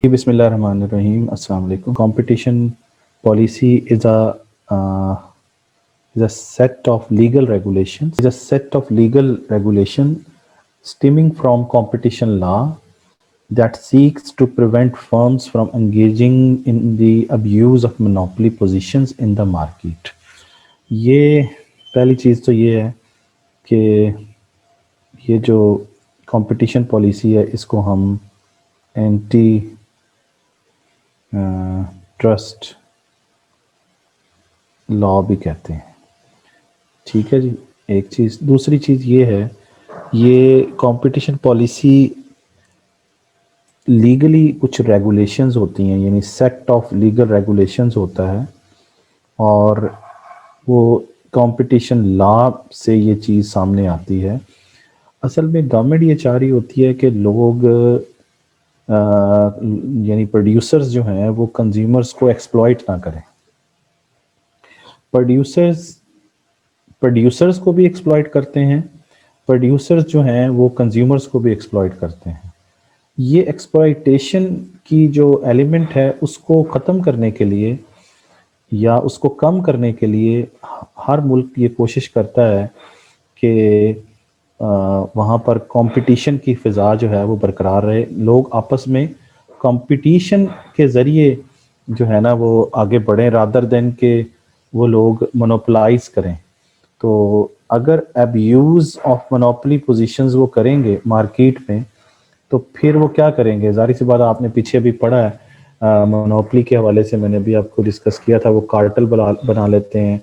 بسم اللہ الرحمن الرحیم. السلام علیکم. Competition policy is a set of legal regulation stemming from competition law that seeks to prevent firms from engaging in the abuse of monopoly positions in the market. یہ پہلی چیز تو یہ ہے کہ یہ جو کمپٹیشن پالیسی ہے اس کو ہم اینٹی ٹرسٹ لا بھی کہتے ہیں. ٹھیک ہے جی، ایک چیز. دوسری چیز یہ ہے، یہ کمپٹیشن پالیسی لیگلی کچھ ریگولیشنز ہوتی ہیں، یعنی سیٹ آف لیگل ریگولیشنز ہوتا ہے، اور وہ کمپٹیشن لا سے یہ چیز سامنے آتی ہے. اصل میں گورنمنٹ یہ چاہ رہی ہوتی ہے کہ لوگ یعنی پروڈیوسرز جو ہیں وہ کنزیومرز کو ایکسپلائٹ نہ کریں. پروڈیوسرز کو بھی ایکسپلائٹ کرتے ہیں، پروڈیوسرز جو ہیں وہ کنزیومرز کو بھی ایکسپلائٹ کرتے ہیں. یہ ایکسپلائٹیشن کی جو ایلیمنٹ ہے اس کو ختم کرنے کے لیے یا اس کو کم کرنے کے لیے ہر ملک یہ کوشش کرتا ہے کہ وہاں پر کمپٹیشن کی فضا جو ہے وہ برقرار رہے، لوگ آپس میں کمپٹیشن کے ذریعے جو ہے نا وہ آگے بڑھیں رادر دین کہ وہ لوگ مونوپلائز کریں. تو اگر ابیوز آف مونوپلی پوزیشنز وہ کریں گے مارکیٹ میں تو پھر وہ کیا کریں گے؟ ظاہر سی بات، آپ نے پیچھے بھی پڑھا ہے مونوپلی کے حوالے سے، میں نے بھی آپ کو ڈسکس کیا تھا، وہ کارٹل بنا لیتے ہیں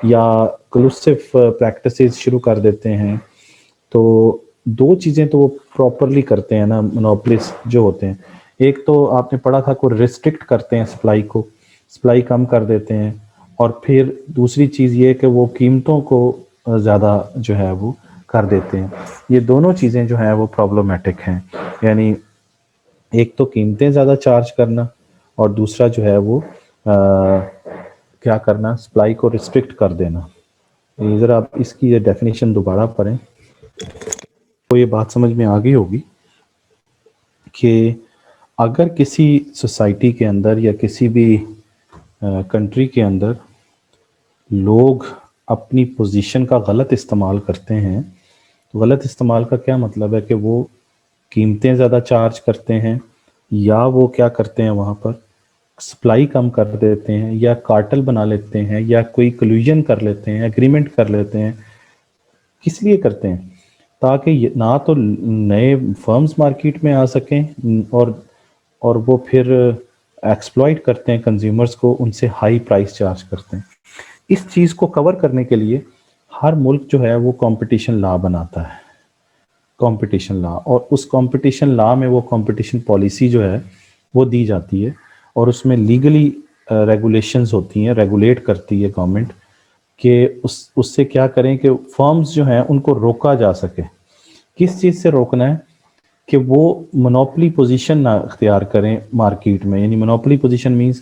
یا کلوسیو پریکٹسز شروع کر دیتے ہیں. تو دو چیزیں تو وہ پراپرلی کرتے ہیں نا مونوپلیس جو ہوتے ہیں. ایک تو آپ نے پڑھا تھا کو ریسٹرکٹ کرتے ہیں سپلائی کو، سپلائی کم کر دیتے ہیں، اور پھر دوسری چیز یہ کہ وہ قیمتوں کو زیادہ جو ہے وہ کر دیتے ہیں. یہ دونوں چیزیں جو ہیں وہ پرابلمٹک ہیں، یعنی ایک تو قیمتیں زیادہ چارج کرنا اور دوسرا جو ہے وہ کیا کرنا، سپلائی کو ریسٹرکٹ کر دینا. ذرا آپ اس کی یہ ڈیفینیشن دوبارہ پڑھیں تو یہ بات سمجھ میں آ گئی ہوگی کہ اگر کسی سوسائٹی کے اندر یا کسی بھی کنٹری کے اندر لوگ اپنی پوزیشن کا غلط استعمال کرتے ہیں، تو غلط استعمال کا کیا مطلب ہے کہ وہ قیمتیں زیادہ چارج کرتے ہیں، یا وہ کیا کرتے ہیں وہاں پر سپلائی کم کر دیتے ہیں، یا کارٹل بنا لیتے ہیں، یا کوئی کلوژن کر لیتے ہیں، ایگریمنٹ کر لیتے ہیں. کس لیے کرتے ہیں؟ تاکہ نہ تو نئے فرمز مارکیٹ میں آ سکیں اور وہ پھر ایکسپلائٹ کرتے ہیں کنزیومرز کو، ان سے ہائی پرائس چارج کرتے ہیں. اس چیز کو کور کرنے کے لیے ہر ملک جو ہے وہ کمپٹیشن لا بناتا ہے، کمپٹیشن لا، اور اس کمپٹیشن لا میں وہ کمپٹیشن پالیسی جو ہے وہ دی جاتی ہے، اور اس میں لیگلی ریگولیشنز ہوتی ہیں، ریگولیٹ کرتی ہے گورنمنٹ کہ اس سے کیا کریں کہ فرمز جو ہیں ان کو روکا جا سکے. کس چیز سے روکنا ہے؟ کہ وہ مونوپلی پوزیشن نہ اختیار کریں مارکیٹ میں. یعنی مونوپلی پوزیشن مینز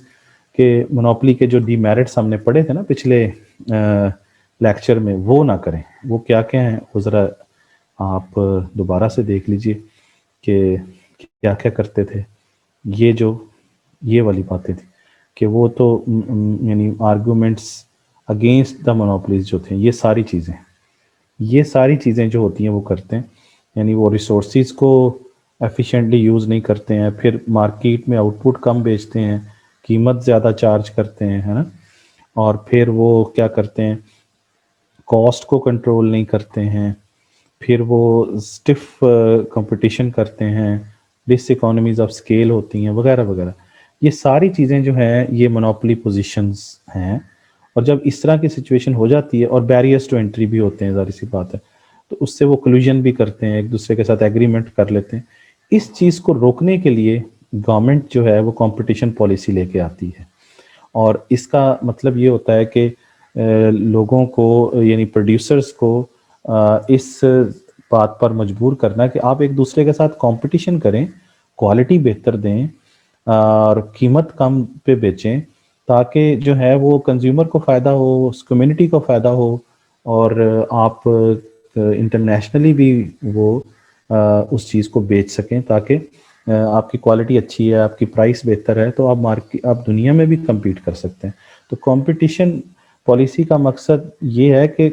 کہ مونوپلی کے جو ڈی میرٹس ہم نے پڑھے تھے نا پچھلے لیکچر میں، وہ نہ کریں. وہ کیا ہیں وہ ذرا آپ دوبارہ سے دیکھ لیجئے کہ کیا کیا کرتے تھے. یہ والی باتیں تھیں کہ وہ تو یعنی آرگومنٹس اگینسٹ دا مونوپلیز جو تھے، یہ ساری چیزیں جو ہوتی ہیں وہ کرتے ہیں. یعنی وہ ریسورسز کو ایفیشینٹلی یوز نہیں کرتے ہیں، پھر مارکیٹ میں آؤٹ پٹ کم بیچتے ہیں، قیمت زیادہ چارج کرتے ہیں، ہے نا، اور پھر وہ کیا کرتے ہیں، کاسٹ کو کنٹرول نہیں کرتے ہیں، پھر وہ اسٹف کمپٹیشن کرتے ہیں، ڈس اکانومیز آف اسکیل ہوتی ہیں وغیرہ وغیرہ. یہ ساری چیزیں جو ہیں یہ مونوپلی پوزیشنز ہیں. اور جب اس طرح کی سچویشن ہو جاتی ہے اور بیریئرز ٹو انٹری بھی ہوتے ہیں، ظاہر سی بات ہے، تو اس سے وہ کلوژن بھی کرتے ہیں، ایک دوسرے کے ساتھ ایگریمنٹ کر لیتے ہیں. اس چیز کو روکنے کے لیے گورنمنٹ جو ہے وہ کمپٹیشن پالیسی لے کے آتی ہے، اور اس کا مطلب یہ ہوتا ہے کہ لوگوں کو یعنی پروڈیوسرز کو اس بات پر مجبور کرنا کہ آپ ایک دوسرے کے ساتھ کمپٹیشن کریں، کوالٹی بہتر دیں اور قیمت کم پہ بیچیں، تاکہ جو ہے وہ کنزیومر کو فائدہ ہو، اس کمیونٹی کو فائدہ ہو، اور آپ انٹرنیشنلی بھی وہ اس چیز کو بیچ سکیں، تاکہ آپ کی کوالٹی اچھی ہے، آپ کی پرائس بہتر ہے، تو آپ دنیا میں بھی کمپیٹ کر سکتے ہیں۔ تو کمپٹیشن پالیسی کا مقصد یہ ہے کہ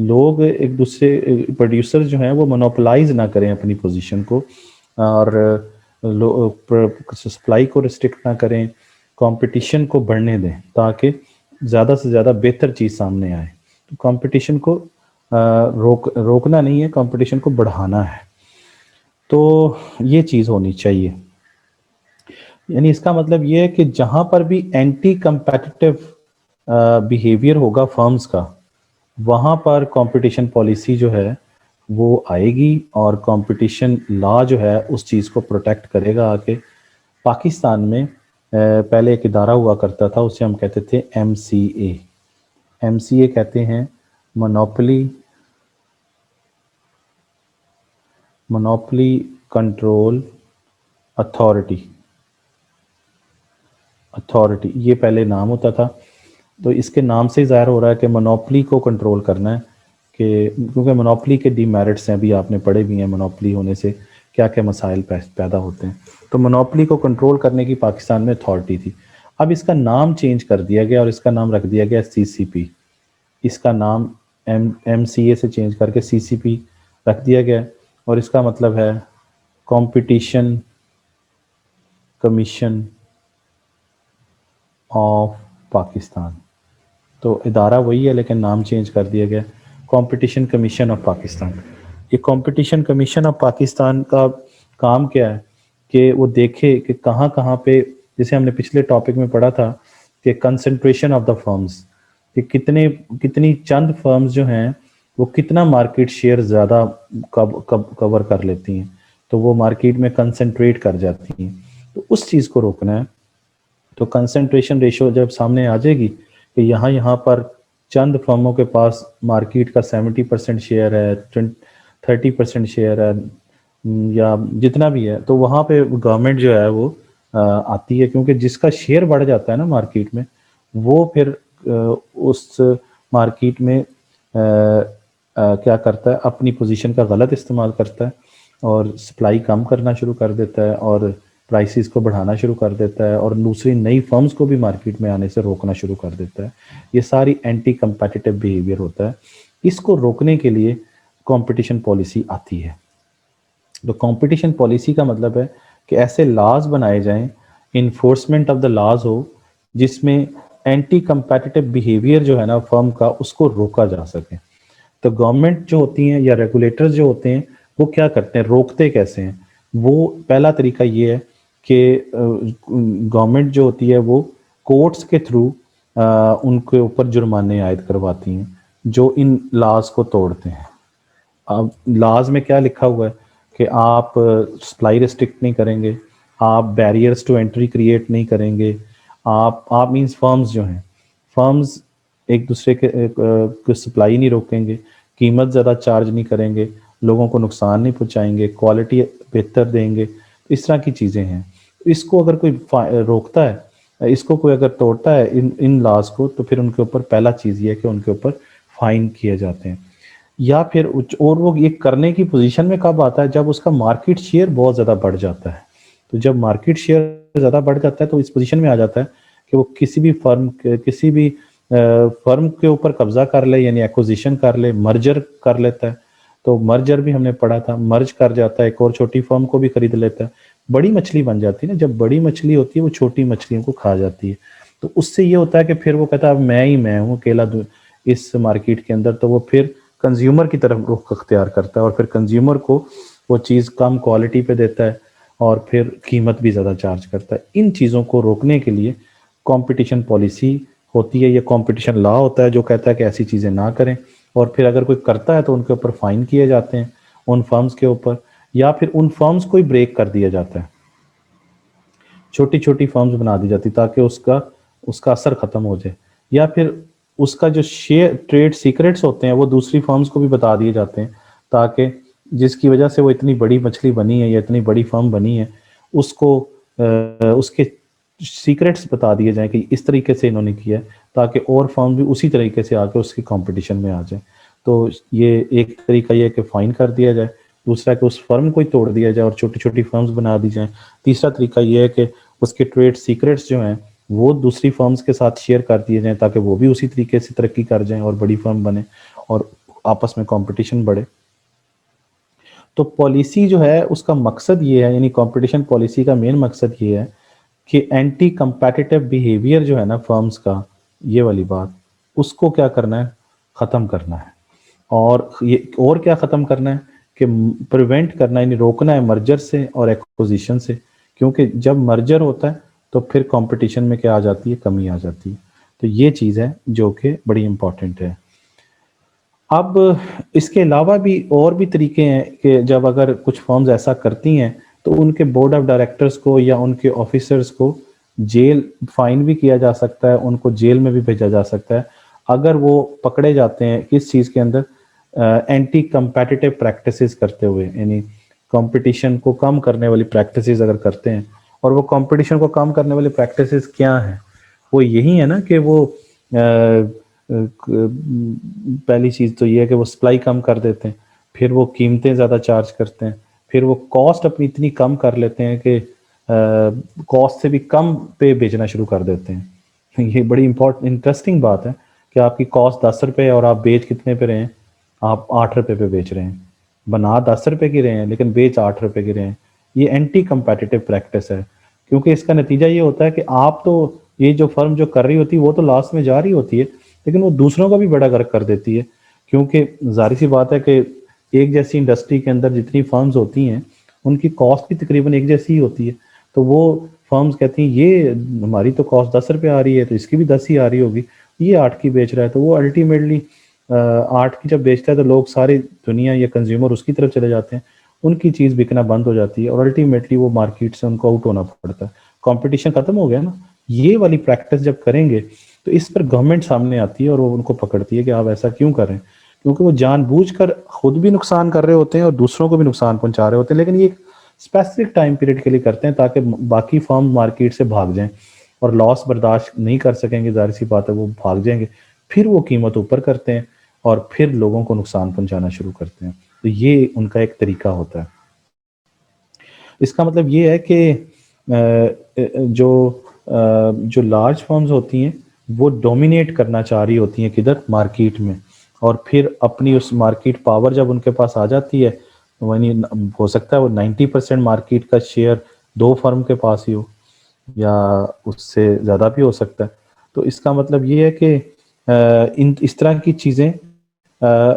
لوگ ایک دوسرے پروڈیوسر جو ہیں وہ مونوپلائز نہ کریں اپنی پوزیشن کو، اور سپلائی کو ریسٹرکٹ نہ کریں، کمپٹیشن کو بڑھنے دیں تاکہ زیادہ سے زیادہ بہتر چیز سامنے آئے۔ تو کمپٹیشن کو روکنا نہیں ہے، کمپٹیشن کو بڑھانا ہے۔ تو یہ چیز ہونی چاہیے، یعنی اس کا مطلب یہ ہے کہ جہاں پر بھی اینٹی کمپیٹیٹو بیہیویئر ہوگا فرمز کا، وہاں پر کمپٹیشن پالیسی جو ہے وہ آئے گی، اور کمپٹیشن لا جو ہے اس چیز کو پروٹیکٹ کرے گا۔ آگے پاکستان میں پہلے ایک ادارہ ہوا کرتا تھا، اسے ہم کہتے تھے ایم سی اے۔ ایم سی اے کہتے ہیں مونوپلی کنٹرول اتھارٹی، یہ پہلے نام ہوتا تھا۔ تو اس کے نام سے ظاہر ہو رہا ہے کہ مونوپلی کو کنٹرول کرنا ہے، کہ کیونکہ مونوپلی کے ڈی میرٹس ہیں، ابھی آپ نے پڑھے بھی ہیں مونوپلی ہونے سے کیا کیا مسائل پیدا ہوتے ہیں۔ تو مونوپلی کو کنٹرول کرنے کی پاکستان میں اتھارٹی تھی۔ اب اس کا نام چینج کر دیا گیا اور اس کا نام رکھ دیا گیا سی سی پی۔ اس کا نام ایم سی اے سے چینج کر کے سی سی پی رکھ دیا گیا، اور اس کا مطلب ہے کمپٹیشن کمیشن آف پاکستان۔ تو ادارہ وہی ہے لیکن نام چینج کر دیا گیا، کمپٹیشن کمیشن آف پاکستان۔ یہ کمپٹیشن کمیشن آف پاکستان کا کام کیا ہے کہ وہ دیکھے کہ کہاں کہاں پہ، جیسے ہم نے پچھلے ٹاپک میں پڑھا تھا کہ کنسنٹریشن آف دا فرمز، کہ کتنی چند فرمز جو ہیں وہ کتنا مارکیٹ شیئر زیادہ کور کر لیتی ہیں، تو وہ مارکیٹ میں کنسنٹریٹ کر جاتی ہیں، تو اس چیز کو روکنا ہے۔ تو کنسنٹریشن ریشو جب سامنے آ جائے گی کہ یہاں پر چند فرموں کے پاس مارکیٹ کا 70% شیئر ہے، 30% شیئر ہے، یا جتنا بھی ہے، تو وہاں پہ گورنمنٹ جو ہے وہ آتی ہے، کیونکہ جس کا شیئر بڑھ جاتا ہے نا مارکیٹ میں، وہ پھر اس مارکیٹ میں کیا کرتا ہے، اپنی پوزیشن کا غلط استعمال کرتا ہے اور سپلائی کم کرنا شروع کر دیتا ہے اور پرائسز کو بڑھانا شروع کر دیتا ہے، اور دوسری نئی فرمز کو بھی مارکیٹ میں آنے سے روکنا شروع کر دیتا ہے۔ یہ ساری اینٹی کمپیٹیٹو بیہیویئر ہوتا ہے۔ اس کو روکنے کے لیے کمپٹیشن پالیسی آتی ہے۔ تو کمپٹیشن پالیسی کا مطلب ہے کہ ایسے لاز بنائے جائیں، انفورسمنٹ آف دا لاز ہو، جس میں اینٹی کمپیٹیٹو بیہیویئر جو ہے نا فرم کا، اس کو روکا جا سکے۔ تو گورنمنٹ جو ہوتی ہیں یا ریگولیٹر جو ہوتے ہیں، وہ کیا کرتے ہیں، روکتے کیسے ہیں؟ وہ پہلا طریقہ یہ ہے کہ گورنمنٹ جو ہوتی ہے وہ کورٹس کے تھرو ان کے اوپر جرمانے عائد کرواتی ہیں جو ان لاز کو توڑتے ہیں۔ اب لاز میں کیا لکھا ہوا ہے کہ آپ سپلائی ریسٹرکٹ نہیں کریں گے، آپ بیریئرز ٹو انٹری کریٹ نہیں کریں گے، آپ مینس فرمز جو ہیں، فرمز ایک دوسرے کے سپلائی نہیں روکیں گے، قیمت زیادہ چارج نہیں کریں گے، لوگوں کو نقصان نہیں پہنچائیں گے، کوالٹی بہتر دیں گے، اس طرح کی چیزیں ہیں۔ اس کو اگر کوئی روکتا ہے، اس کو کوئی اگر توڑتا ہے ان لاز کو، تو پھر ان کے اوپر پہلا چیز یہ ہے کہ ان کے اوپر فائن کیے جاتے ہیں، یا پھر اور وہ یہ کرنے کی پوزیشن میں کب آتا ہے، جب اس کا مارکیٹ شیئر بہت زیادہ بڑھ جاتا ہے۔ تو جب مارکیٹ شیئر زیادہ بڑھ جاتا ہے تو اس پوزیشن میں آ جاتا ہے کہ وہ کسی بھی فرم کے اوپر قبضہ کر لے، یعنی ایکوزیشن کر لے، مرجر کر لیتا ہے۔ تو مرجر بھی ہم نے پڑھا تھا، مرج کر جاتا ہے، ایک اور چھوٹی فرم کو بھی خرید لیتا ہے، بڑی مچھلی بن جاتی ہے نا۔ جب بڑی مچھلی ہوتی ہے وہ چھوٹی مچھلیوں کو کھا جاتی ہے، تو اس سے یہ ہوتا ہے کہ پھر وہ کہتا ہے اب میں ہوں اکیلا اس مارکیٹ کے اندر، تو وہ پھر کنزیومر کی طرف رخ اختیار کرتا ہے، اور پھر کنزیومر کو وہ چیز کم کوالٹی پہ دیتا ہے اور پھر قیمت بھی زیادہ چارج کرتا ہے۔ ان چیزوں کو روکنے کے لیے کمپٹیشن پالیسی ہوتی ہے، یہ کمپٹیشن لا ہوتا ہے جو کہتا ہے کہ ایسی چیزیں نہ کریں، اور پھر اگر کوئی کرتا ہے تو ان کے اوپر فائن کیے جاتے ہیں ان فرمز کے اوپر، یا پھر ان فرمز کو ہی بریک کر دیا جاتا ہے، چھوٹی چھوٹی فرمز بنا دی جاتی تاکہ اس کا اثر ختم ہو جائے، یا پھر اس کا جو شیئر ٹریڈ سیکریٹس ہوتے ہیں وہ دوسری فرمز کو بھی بتا دیے جاتے ہیں، تاکہ جس کی وجہ سے وہ اتنی بڑی مچھلی بنی ہے یا اتنی بڑی فرم بنی ہے، اس کو اس کے سیکریٹس بتا دیے جائیں کہ اس طریقے سے انہوں نے کیا ہے، تاکہ اور فرم بھی اسی طریقے سے آ کے اس کی کمپٹیشن میں آ جائیں۔ تو یہ ایک طریقہ یہ ہے کہ فائن کر دیا جائے، دوسرا کہ اس فرم کو ہی توڑ دیا جائے اور چھوٹی چھوٹی فرمز بنا دی جائیں، تیسرا طریقہ یہ ہے کہ اس کے ٹریڈ سیکریٹس جو ہیں وہ دوسری فرمز کے ساتھ شیئر کر دیے جائیں تاکہ وہ بھی اسی طریقے سے ترقی کر جائیں اور بڑی فرم بنے اور آپس میں کمپٹیشن بڑھے۔ تو پالیسی جو ہے اس کا مقصد یہ ہے، یعنی کمپٹیشن پالیسی کا مین مقصد یہ ہے کہ اینٹی کمپیٹیٹیو بیہیویئر جو ہے نا فرمز کا، یہ والی بات، اس کو کیا کرنا ہے، ختم کرنا ہے۔ اور یہ اور کیا ختم کرنا ہے کہ پریونٹ کرنا، یعنی روکنا ہے مرجر سے اور ایکوزیشن سے، کیونکہ جب مرجر ہوتا ہے تو پھر کمپٹیشن میں کیا آ جاتی ہے، کمی آ جاتی ہے۔ تو یہ چیز ہے جو کہ بڑی امپورٹنٹ ہے۔ اب اس کے علاوہ بھی اور بھی طریقے ہیں کہ جب اگر کچھ فرمز ایسا کرتی ہیں تو ان کے بورڈ آف ڈائریکٹرز کو یا ان کے آفیسرز کو جیل فائن بھی کیا جا سکتا ہے، ان کو جیل میں بھی بھیجا جا سکتا ہے اگر وہ پکڑے جاتے ہیں کس چیز کے اندر، اینٹی کمپیٹیٹیو پریکٹسز کرتے ہوئے، یعنی کمپٹیشن کو کم کرنے والی پریکٹسز اگر کرتے ہیں۔ اور وہ کمپٹیشن کو کم کرنے والی پریکٹسز کیا ہیں؟ وہ یہی ہے نا کہ وہ پہلی چیز تو یہ ہے کہ وہ سپلائی کم کر دیتے ہیں، پھر وہ قیمتیں زیادہ چارج کرتے ہیں، پھر وہ کاسٹ اپنی اتنی کم کر لیتے ہیں کہ کاسٹ سے بھی کم پہ بیچنا شروع کر دیتے ہیں۔ یہ بڑی انٹرسٹنگ بات ہے کہ آپ کی کاسٹ 10 روپے اور آپ بیچ کتنے پہ رہے ہیں، آپ 8 روپے پہ بیچ رہے ہیں، بنا 10 روپے کی رہے ہیں لیکن بیچ 8 روپے کی رہے ہیں۔ یہ اینٹی کمپیٹیٹیو پریکٹس ہے، کیونکہ اس کا نتیجہ یہ ہوتا ہے کہ آپ تو یہ جو فرم جو کر رہی ہوتی ہے وہ تو لاس میں جا رہی ہوتی ہے، لیکن وہ دوسروں کا بھی بڑا غرق کر دیتی ہے، کیونکہ ظاہر سی بات ہے کہ ایک جیسی انڈسٹری کے اندر جتنی فرمز ہوتی ہیں ان کی کاسٹ بھی تقریباً ایک جیسی ہی ہوتی ہے۔ تو وہ فرمز کہتی ہیں یہ ہماری تو کاسٹ 10 روپے آ رہی ہے تو اس کی بھی 10 ہی آ رہی ہوگی، یہ 8 کی بیچ رہا ہے، تو وہ الٹیمیٹلی 8 کی جب بیچتا ہے تو لوگ ساری دنیا یا کنزیومر اس کی طرف چلے جاتے ہیں، ان کی چیز بکنا بند ہو جاتی ہے اور الٹیمیٹلی وہ مارکیٹ سے ان کو آؤٹ ہونا پڑتا ہے، کمپٹیشن ختم ہو گیا نا۔ یہ والی پریکٹس جب کریں گے تو اس پر گورنمنٹ سامنے آتی ہے اور وہ ان کو پکڑتی ہے کہ آپ ایسا کیوں کر رہے ہیں، کیونکہ وہ جان بوجھ کر خود بھی نقصان کر رہے ہوتے ہیں اور دوسروں کو بھی نقصان پہنچا رہے ہوتے ہیں، لیکن یہ ایک اسپیسیفک ٹائم پیریڈ کے لیے کرتے ہیں تاکہ باقی فرم مارکیٹ سے بھاگ جائیں اور لاس برداشت نہیں کر سکیں گے، ظاہر سی بات ہے وہ بھاگ جائیں گے، پھر وہ قیمت اوپر کرتے ہیں اور پھر لوگوں کو نقصان پہنچانا شروع کرتے ہیں۔ تو یہ ان کا ایک طریقہ ہوتا ہے۔ اس کا مطلب یہ ہے کہ جو لارج فرمز ہوتی ہیں وہ ڈومینیٹ کرنا چاہ رہی ہوتی ہیں کدھر، مارکیٹ میں، اور پھر اپنی اس مارکیٹ پاور جب ان کے پاس آ جاتی ہے، یعنی ہو سکتا ہے وہ 90% مارکیٹ کا شیئر 2 فرم کے پاس ہی ہو یا اس سے زیادہ بھی ہو سکتا ہے۔ تو اس کا مطلب یہ ہے کہ اس طرح کی چیزیں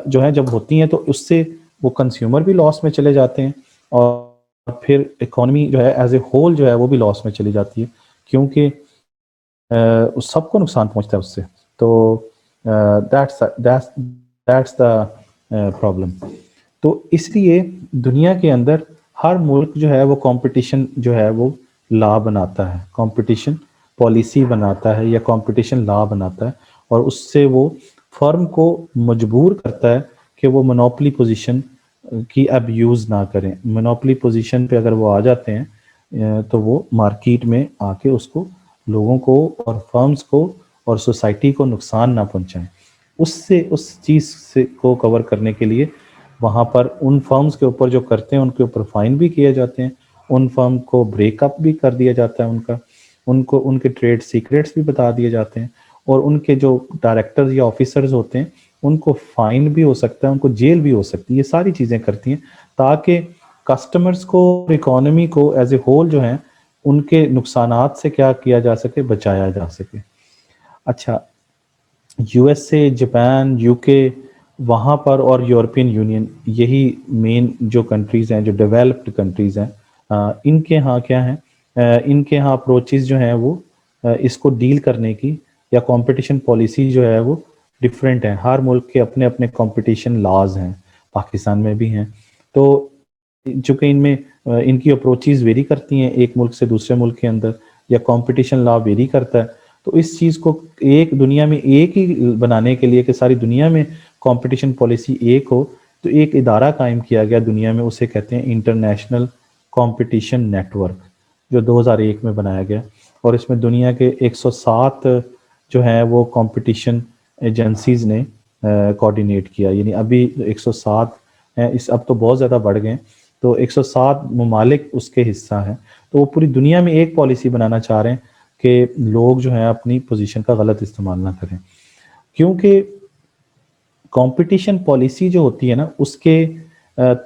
جو ہیں جب ہوتی ہیں تو اس سے وہ کنزیومر بھی لاس میں چلے جاتے ہیں اور پھر اکانومی جو ہے ایز اے ہول جو ہے وہ بھی لاس میں چلی جاتی ہے، کیونکہ سب کو نقصان پہنچتا ہے اس سے۔ تو دیٹس دا پرابلم۔ تو اس لیے دنیا کے اندر ہر ملک جو ہے وہ کمپٹیشن جو ہے وہ لا بناتا ہے، کمپٹیشن پالیسی بناتا ہے یا کمپٹیشن لا بناتا ہے، اور اس سے وہ فرم کو مجبور کرتا ہے کہ وہ مونوپلی پوزیشن کی اب یوز نہ کریں۔ مونوپلی پوزیشن پہ اگر وہ آ جاتے ہیں تو وہ مارکیٹ میں آ کے اس کو لوگوں کو اور فرمز کو اور سوسائٹی کو نقصان نہ پہنچائیں۔ اس چیز سے کو کور کرنے کے لیے وہاں پر ان فرمز کے اوپر جو کرتے ہیں ان کے اوپر فائن بھی کیے جاتے ہیں، ان فرم کو بریک اپ بھی کر دیا جاتا ہے، ان کے ٹریڈ سیکریٹس بھی بتا دیے جاتے ہیں، اور ان کے جو ڈائریکٹرز یا آفیسرز ہوتے ہیں ان کو فائن بھی ہو سکتا ہے، ان کو جیل بھی ہو سکتی ہے۔ یہ ساری چیزیں کرتی ہیں تاکہ کسٹمرز کو، اکانومی کو ایز اے ہول جو ہیں ان کے نقصانات سے کیا جا سکے، بچایا جا سکے۔ اچھا، U S A, Japan, you کے، وہاں پر اور یورپین یونین، یہی مین جو کنٹریز ہیں جو ڈیولپڈ کنٹریز ہیں، ان کے ہاں کیا ہیں، ان کے ہاں اپروچز جو ہیں وہ اس کو ڈیل کرنے کی یا کمپٹیشن پالیسی جو ہے وہ ڈفرینٹ ہیں۔ ہر ملک کے اپنے اپنے کمپٹیشن لاز ہیں، پاکستان میں بھی ہیں، تو چونکہ ان میں ان کی اپروچز ویری کرتی ہیں ایک ملک سے دوسرے ملک کے اندر، یا کمپٹیشن لا ویری کرتا ہے، تو اس چیز کو ایک دنیا میں ایک ہی بنانے کے لیے کہ ساری دنیا میں کمپٹیشن پالیسی ایک ہو، تو ایک ادارہ قائم کیا گیا دنیا میں، اسے کہتے ہیں انٹرنیشنل کمپٹیشن نیٹ ورک، جو 2001 میں بنایا گیا، اور اس میں دنیا کے 107 جو ہیں وہ کمپٹیشن ایجنسیز نے کوآرڈینیٹ کیا، یعنی ابھی 107 ہیں، اس اب تو بہت زیادہ بڑھ گئے ہیں، تو 107 ممالک اس کے حصہ ہیں، تو وہ پوری دنیا میں ایک پالیسی بنانا چاہ رہے ہیں کہ لوگ جو ہیں اپنی پوزیشن کا غلط استعمال نہ کریں، کیونکہ کمپٹیشن پالیسی جو ہوتی ہے نا اس کے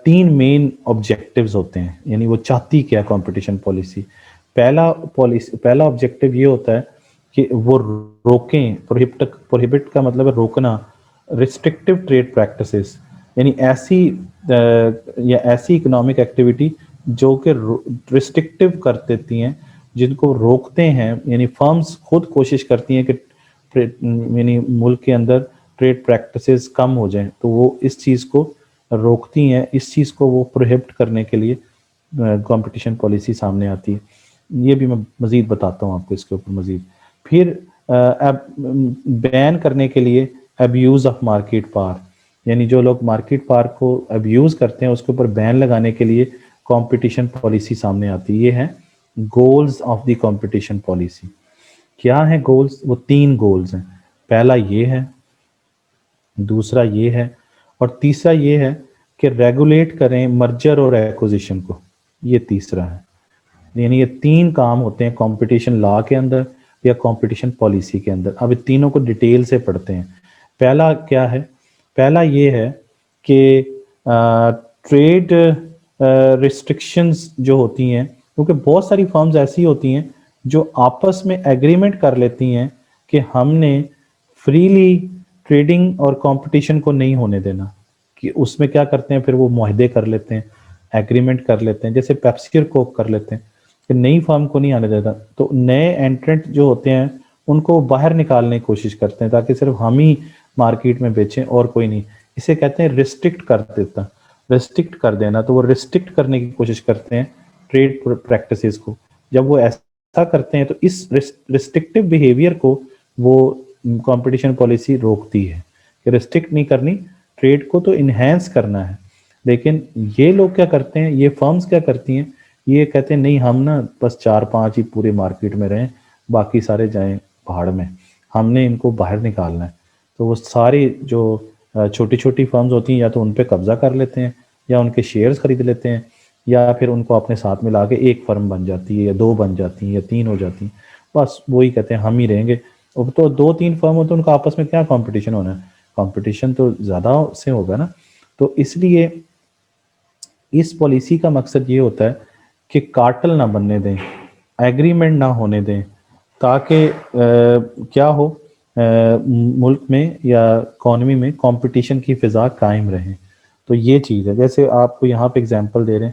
3 مین آبجیکٹیوز ہوتے ہیں، یعنی وہ چاہتی کیا کمپٹیشن پالیسی۔ پہلا آبجیکٹیو یہ ہوتا ہے کہ وہ روکیں، پروہیبٹ کا مطلب ہے روکنا، ریسٹرکٹیو ٹریڈ پریکٹسز، یعنی ایسی اکنامک ایکٹیویٹی جو کہ ریسٹرکٹیو کر دیتی ہیں، جن کو روکتے ہیں، یعنی فرمز خود کوشش کرتی ہیں کہ یعنی ملک کے اندر ٹریڈ پریکٹسز کم ہو جائیں، تو وہ اس چیز کو روکتی ہیں، اس چیز کو وہ پروہیبٹ کرنے کے لیے کمپٹیشن پالیسی سامنے آتی ہے۔ یہ بھی میں مزید بتاتا ہوں آپ کو اس کے اوپر مزید۔ پھر بین کرنے کے لیے ابیوز آف مارکیٹ پاور، یعنی جو لوگ مارکیٹ پاور کو ابیوز کرتے ہیں اس کے اوپر بین لگانے کے لیے کمپٹیشن پالیسی سامنے آتی ہے۔ یہ ہے goals of the competition policy. کیا ہیں گولز؟ وہ 3 گولز ہیں، پہلا یہ ہے، دوسرا یہ ہے، اور تیسرا یہ ہے کہ ریگولیٹ کریں مرجر اور ایکوزیشن کو، یہ تیسرا ہے۔ یعنی یہ 3 کام ہوتے ہیں کمپٹیشن لا کے اندر یا کمپٹیشن پالیسی کے اندر۔ اب یہ تینوں کو ڈیٹیل سے پڑھتے ہیں۔ پہلا کیا ہے؟ پہلا یہ ہے کہ ٹریڈ ریسٹرکشنز جو ہوتی ہیں، کیونکہ بہت ساری فرمز ایسی ہوتی ہیں جو آپس میں ایگریمنٹ کر لیتی ہیں کہ ہم نے فریلی ٹریڈنگ اور کمپٹیشن کو نہیں ہونے دینا، کہ اس میں کیا کرتے ہیں پھر وہ معاہدے کر لیتے ہیں، ایگریمنٹ کر لیتے ہیں، جیسے پیپسی اور کوک کر لیتے ہیں کہ نئی فرم کو نہیں آنے دیتا، تو نئے انٹرنٹ جو ہوتے ہیں ان کو باہر نکالنے کی کوشش کرتے ہیں تاکہ صرف ہم ہی مارکیٹ میں بیچیں اور کوئی نہیں۔ اسے کہتے ہیں ریسٹرکٹ کر دیتا، ریسٹرکٹ کر دینا، تو وہ ریسٹرکٹ کرنے کی کوشش کرتے ہیں ٹریڈ پریکٹسز کو۔ جب وہ ایسا کرتے ہیں تو اس ریسٹرکٹیو بیہیویئر کو وہ کمپٹیشن پالیسی روکتی ہے کہ ریسٹرکٹ نہیں کرنی، ٹریڈ کو تو انہینس کرنا ہے۔ لیکن یہ لوگ کیا کرتے ہیں، یہ فرمز کیا کرتی ہیں، یہ کہتے ہیں نہیں ہم نا بس 4-5 ہی پورے مارکیٹ میں رہیں، باقی سارے جائیں پہاڑ میں، ہم نے ان کو باہر نکالنا ہے۔ تو وہ ساری جو چھوٹی چھوٹی فرمز ہوتی ہیں یا تو ان پہ قبضہ کر لیتے ہیں یا ان کے شیئرز خرید لیتے ہیں، یا پھر ان کو اپنے ساتھ ملا کے ایک فرم بن جاتی ہے یا 2 بن جاتی ہیں یا 3 ہو جاتی ہیں، بس وہی کہتے ہیں ہم ہی رہیں گے۔ اب تو 2-3 فرم ہو تو ان کا آپس میں کیا کمپٹیشن ہونا ہے، کمپٹیشن تو زیادہ سے ہوگا نا۔ تو اس لیے اس پالیسی کا مقصد یہ ہوتا ہے کہ کارٹل نہ بننے دیں، ایگریمنٹ نہ ہونے دیں، تاکہ کیا ہو ملک میں یا اکانومی میں کمپٹیشن کی فضا قائم رہے۔ تو یہ چیز ہے، جیسے آپ کو یہاں پہ اگزامپل دے رہے ہیں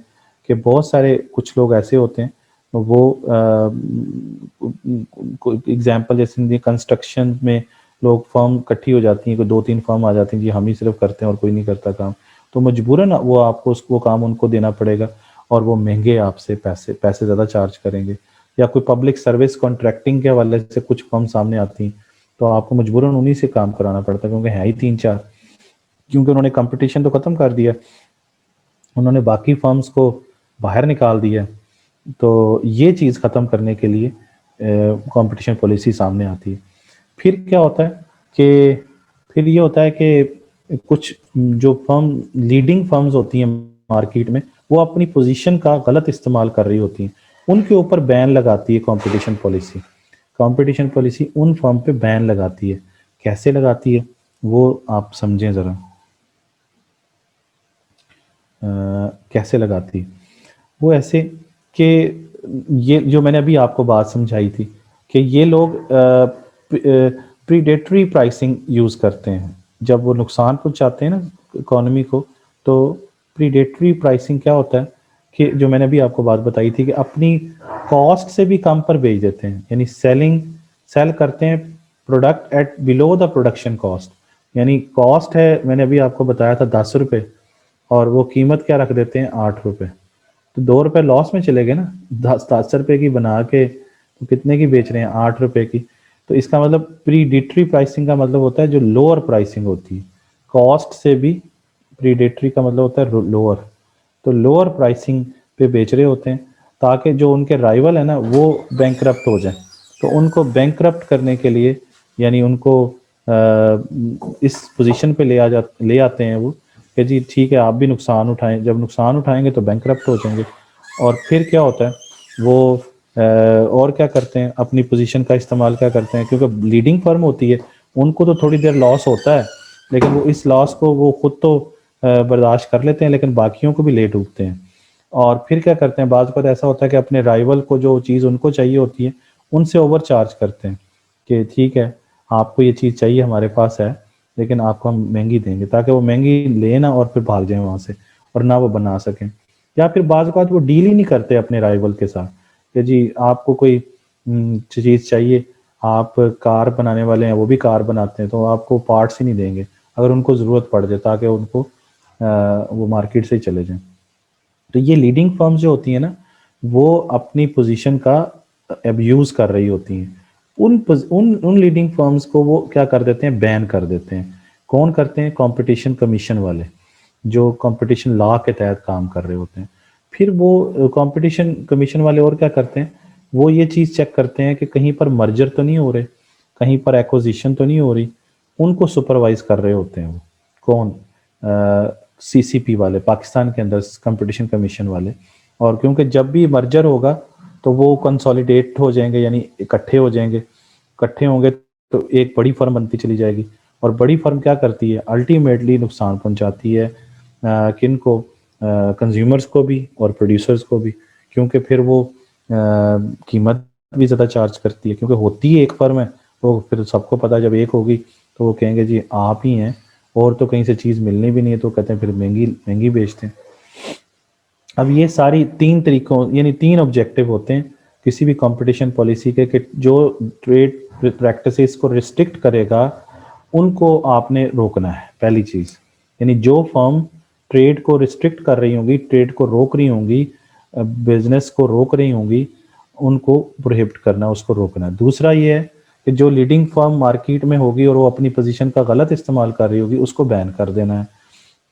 کہ بہت سارے کچھ لوگ ایسے ہوتے ہیں، وہ اگزامپل جیسے کنسٹرکشن میں لوگ فرم کٹھی ہو جاتی ہیں، کوئی 2-3 فرم آ جاتی ہیں، جی ہم ہی صرف کرتے ہیں اور کوئی نہیں کرتا کام، تو مجبوراً وہ آپ کو وہ کام ان کو دینا پڑے گا اور وہ مہنگے آپ سے پیسے زیادہ چارج کریں گے۔ یا کوئی پبلک سروس کانٹریکٹنگ کے حوالے سے کچھ فرم سامنے آتی ہیں تو آپ کو مجبوراً انہی سے کام کرانا پڑتا ہے، کیونکہ ہیں ہی 3-4، کیونکہ انہوں نے کمپٹیشن تو ختم کر دیا، انہوں نے باقی فرمز کو باہر نکال دیا۔ تو یہ چیز ختم کرنے کے لیے کمپٹیشن پالیسی سامنے آتی ہے۔ پھر کیا ہوتا ہے کہ پھر یہ ہوتا ہے کہ کچھ جو فرم لیڈنگ فرمز ہوتی ہیں مارکیٹ میں، وہ اپنی پوزیشن کا غلط استعمال کر رہی ہوتی ہیں، ان کے اوپر بین لگاتی ہے کمپٹیشن پالیسی۔ کمپٹیشن پالیسی ان فرم پہ بین لگاتی ہے۔ کیسے لگاتی ہے وہ آپ سمجھیں ذرا، کیسے لگاتی؟ وہ ایسے کہ یہ جو میں نے ابھی آپ کو بات سمجھائی تھی کہ یہ لوگ پریڈیٹری پرائسنگ یوز کرتے ہیں، جب وہ نقصان پہنچاتے ہیں نا اکانومی کو، تو پریڈیٹری پرائسنگ کیا ہوتا ہے کہ جو میں نے ابھی آپ کو بات بتائی تھی کہ اپنی کاسٹ سے بھی کم پر بیچ دیتے ہیں، یعنی سیل کرتے ہیں product at below the production cost, یعنی کاسٹ ہے میں نے ابھی آپ کو بتایا تھا 10 روپے اور وہ قیمت کیا رکھ دیتے ہیں 8 روپے، تو 2 روپے لاس میں چلے گئے نا، 10 روپے کی بنا کے تو کتنے کی بیچ رہے ہیں 8 روپے کی۔ تو اس کا مطلب پریڈیٹری پرائسنگ کا مطلب ہوتا ہے جو لوور پرائسنگ ہوتی ہے، کاسٹ سے بھی پریڈیٹری کا مطلب ہوتا ہے لوور، تو لوور پرائسنگ پہ بیچ رہے ہوتے ہیں تاکہ جو ان کے رائیول ہے نا وہ بینکرپٹ ہو جائیں، تو ان کو بینکرپٹ کرنے کے لیے یعنی ان کو اس پوزیشن پہ لے آتے ہیں وہ کہ جی ٹھیک ہے آپ بھی نقصان اٹھائیں، جب نقصان اٹھائیں گے تو بینکرپٹ ہو جائیں گے، اور پھر کیا ہوتا ہے وہ اور کیا کرتے ہیں، اپنی پوزیشن کا استعمال کیا کرتے ہیں، کیونکہ لیڈنگ فرم ہوتی ہے ان کو تو تھوڑی دیر لاس ہوتا ہے، لیکن وہ اس لاس کو وہ خود تو برداشت کر لیتے ہیں، لیکن باقیوں کو بھی لے ڈوبتے ہیں، اور پھر کیا کرتے ہیں بعض اوقات ایسا ہوتا ہے کہ اپنے رائیول کو جو چیز ان کو چاہیے ہوتی ہے ان سے اوور چارج کرتے ہیں کہ ٹھیک ہے آپ کو یہ چیز چاہیے ہمارے پاس ہے لیکن آپ کو ہم مہنگی دیں گے، تاکہ وہ مہنگی لیں نا اور پھر بھاگ جائیں وہاں سے اور نہ وہ بنا سکیں، یا پھر بعض اوقات وہ ڈیل ہی نہیں کرتے اپنے رائیول کے ساتھ کہ جی آپ کو کوئی چیز چاہیے، آپ کار بنانے والے ہیں وہ بھی کار بناتے ہیں تو آپ کو پارٹس ہی نہیں دیں گے اگر ان کو ضرورت پڑ جائے، تاکہ ان کو وہ مارکیٹ سے ہی چلے جائیں۔ تو یہ لیڈنگ فرمز جو ہوتی ہیں نا وہ اپنی پوزیشن کا ابیوز کر رہی ہوتی ہیں، ان لیڈنگ فرمز کو وہ کیا کر دیتے ہیں، بین کر دیتے ہیں۔ کون کرتے ہیں؟ کمپٹیشن کمیشن والے، جو کمپٹیشن لا کے تحت کام کر رہے ہوتے ہیں۔ پھر وہ کمپٹیشن کمیشن والے اور کیا کرتے ہیں، وہ یہ چیز چیک کرتے ہیں کہ کہیں پر مرجر تو نہیں ہو رہے، کہیں پر ایکوزیشن تو نہیں ہو رہی، ان کو سپروائز کر رہے ہوتے ہیں وہ کون، سی سی پی والے، پاکستان کے اندر کمپٹیشن کمیشن والے۔ اور کیونکہ جب بھی مرجر ہوگا تو وہ کنسولیڈیٹ ہو جائیں گے، یعنی اکٹھے ہو جائیں گے، اکٹھے ہوں گے تو ایک بڑی فرم بنتی چلی جائے گی، اور بڑی فرم کیا کرتی ہے، الٹیمیٹلی نقصان پہنچاتی ہے کن کو، کنزیومرز کو بھی اور پروڈیوسرز کو بھی، کیونکہ پھر وہ قیمت بھی زیادہ چارج کرتی ہے، کیونکہ ہوتی ہے ایک فرم ہے، وہ پھر سب کو پتہ جب ایک ہوگی تو وہ کہیں گے جی آپ ہی ہیں، اور تو کہیں سے چیز ملنی بھی نہیں ہے، تو کہتے ہیں پھر مہنگی بیچتے ہیں۔ اب یہ ساری تین طریقوں یعنی تین آبجیکٹو ہوتے ہیں کسی بھی کمپٹیشن پالیسی کے، کہ جو ٹریڈ پریکٹسز کو ریسٹرکٹ کرے گا ان کو آپ نے روکنا ہے، پہلی چیز، یعنی جو فرم ٹریڈ کو ریسٹرکٹ کر رہی ہوں گی، ٹریڈ کو روک رہی ہوں گی، بزنس کو روک رہی ہوں گی، ان کو پروہیبٹ کرنا، اس کو روکنا ہے۔ دوسرا یہ ہے کہ جو لیڈنگ فرم مارکیٹ میں ہوگی اور وہ اپنی پوزیشن کا غلط استعمال کر رہی ہوگی اس کو بین کر دینا ہے۔